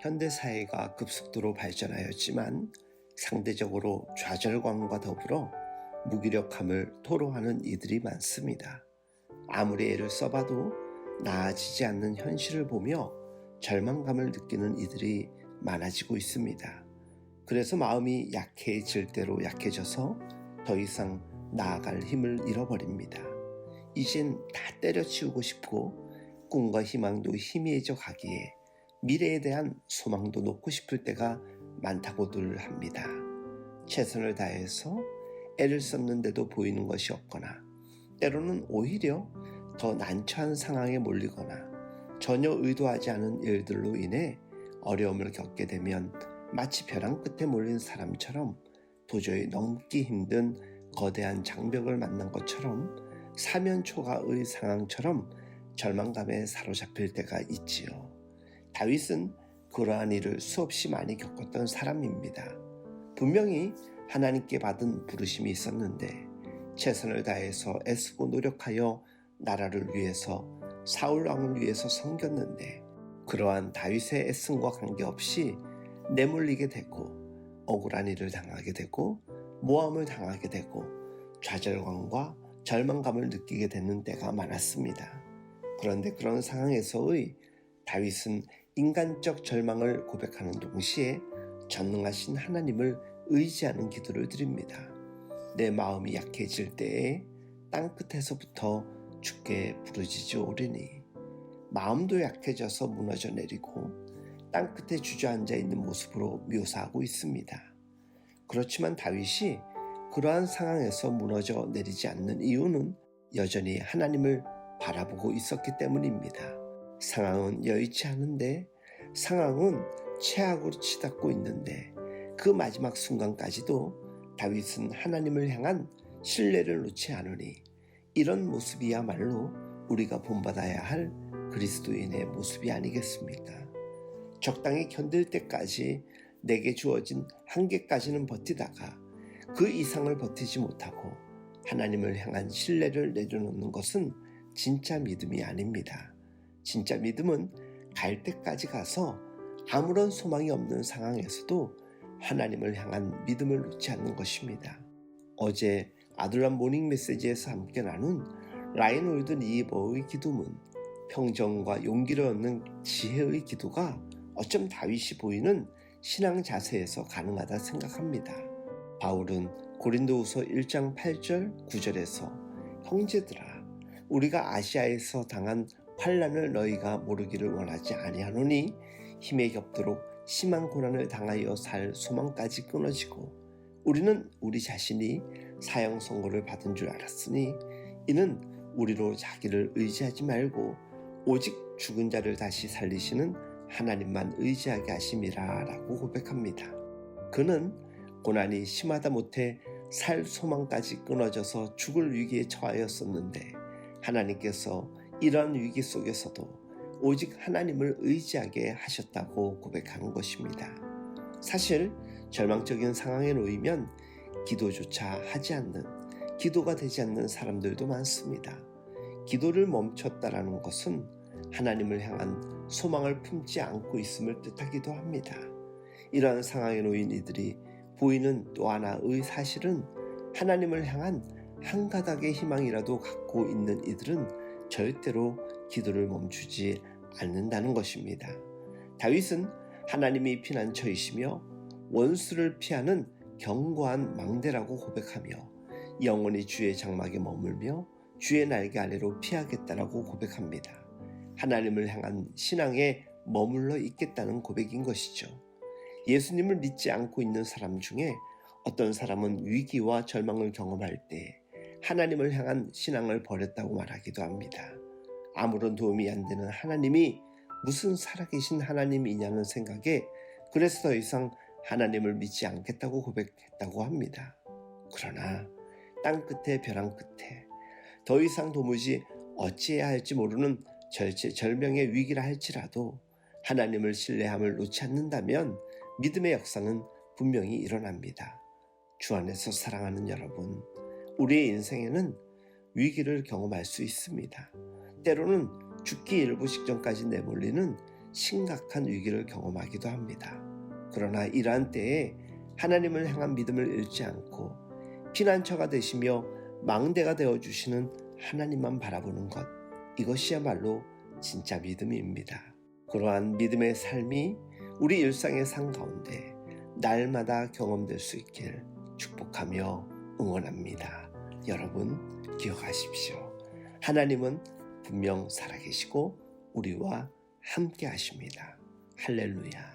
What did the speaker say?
현대사회가 급속도로 발전하였지만 상대적으로 좌절감과 더불어 무기력함을 토로하는 이들이 많습니다. 아무리 애를 써봐도 나아지지 않는 현실을 보며 절망감을 느끼는 이들이 많아지고 있습니다. 그래서 마음이 약해질 대로 약해져서 더 이상 나아갈 힘을 잃어버립니다. 이젠 다 때려치우고 싶고 꿈과 희망도 희미해져 가기에 미래에 대한 소망도 놓고 싶을 때가 많다고들 합니다. 최선을 다해서 애를 썼는데도 보이는 것이 없거나 때로는 오히려 더 난처한 상황에 몰리거나 전혀 의도하지 않은 일들로 인해 어려움을 겪게 되면 마치 벼랑 끝에 몰린 사람처럼 도저히 넘기 힘든 거대한 장벽을 만난 것처럼 사면초가의 상황처럼 절망감에 사로잡힐 때가 있지요. 다윗은 그러한 일을 수없이 많이 겪었던 사람입니다. 분명히 하나님께 받은 부르심이 있었는데 최선을 다해서 애쓰고 노력하여 나라를 위해서 사울 왕을 위해서 섬겼는데 그러한 다윗의 애씀과 관계없이 내몰리게 되고 억울한 일을 당하게 되고 모함을 당하게 되고 좌절감과 절망감을 느끼게 되는 때가 많았습니다. 그런데 그런 상황에서의 다윗은 인간적 절망을 고백하는 동시에 전능하신 하나님을 의지하는 기도를 드립니다. 내 마음이 약해질 때에 땅끝에서부터 주께 부르짖으오리니 마음도 약해져서 무너져 내리고 땅끝에 주저앉아 있는 모습으로 묘사하고 있습니다. 그렇지만 다윗이 그러한 상황에서 무너져 내리지 않는 이유는 여전히 하나님을 바라보고 있었기 때문입니다. 상황은 여의치 않은데 상황은 최악으로 치닫고 있는데 그 마지막 순간까지도 다윗은 하나님을 향한 신뢰를 놓지 않으니 이런 모습이야말로 우리가 본받아야 할 그리스도인의 모습이 아니겠습니까? 적당히 견딜 때까지 내게 주어진 한계까지는 버티다가 그 이상을 버티지 못하고 하나님을 향한 신뢰를 내려놓는 것은 진짜 믿음이 아닙니다. 진짜 믿음은 갈 때까지 가서 아무런 소망이 없는 상황에서도 하나님을 향한 믿음을 놓지 않는 것입니다. 어제 아들람 모닝 메시지에서 함께 나눈 라이놀드 니버의 기도문, 평정과 용기를 얻는 지혜의 기도가 어쩜 다윗이 보이는 신앙 자세에서 가능하다 생각합니다. 바울은 고린도후서 1장 8절 9절에서 형제들아 우리가 아시아에서 당한 환난을 너희가 모르기를 원하지 아니하노니 힘에 겹도록 심한 고난을 당하여 살 소망까지 끊어지고 우리는 우리 자신이 사형 선고를 받은 줄 알았으니 이는 우리로 자기를 의지하지 말고 오직 죽은 자를 다시 살리시는 하나님만 의지하게 하심이라 라고 고백합니다. 그는 고난이 심하다 못해 살 소망까지 끊어져서 죽을 위기에 처하였었는데 하나님께서 이러한 위기 속에서도 오직 하나님을 의지하게 하셨다고 고백하는 것입니다. 사실 절망적인 상황에 놓이면 기도조차 하지 않는, 기도가 되지 않는 사람들도 많습니다. 기도를 멈췄다라는 것은 하나님을 향한 소망을 품지 않고 있음을 뜻하기도 합니다. 이러한 상황에 놓인 이들이 보이는 또 하나의 사실은 하나님을 향한 한 가닥의 희망이라도 갖고 있는 이들은 절대로 기도를 멈추지 않는다는 것입니다. 다윗은 하나님이 피난처이시며 원수를 피하는 견고한 망대라고 고백하며 영원히 주의 장막에 머물며 주의 날개 아래로 피하겠다라고 고백합니다. 하나님을 향한 신앙에 머물러 있겠다는 고백인 것이죠. 예수님을 믿지 않고 있는 사람 중에 어떤 사람은 위기와 절망을 경험할 때 하나님을 향한 신앙을 버렸다고 말하기도 합니다. 아무런 도움이 안 되는 하나님이 무슨 살아계신 하나님이냐는 생각에 그래서 더 이상 하나님을 믿지 않겠다고 고백했다고 합니다. 그러나 땅끝에 벼랑 끝에 더 이상 도무지 어찌해야 할지 모르는 절체절명의 위기라 할지라도 하나님을 신뢰함을 놓지 않는다면 믿음의 역사는 분명히 일어납니다. 주 안에서 사랑하는 여러분, 우리의 인생에는 위기를 경험할 수 있습니다. 때로는 죽기 일부 직전까지 내몰리는 심각한 위기를 경험하기도 합니다. 그러나 이러한 때에 하나님을 향한 믿음을 잃지 않고 피난처가 되시며 망대가 되어주시는 하나님만 바라보는 것, 이것이야말로 진짜 믿음입니다. 그러한 믿음의 삶이 우리 일상의 삶 가운데 날마다 경험될 수 있길 축복하며 응원합니다. 여러분 기억하십시오. 하나님은 분명 살아계시고 우리와 함께 하십니다. 할렐루야.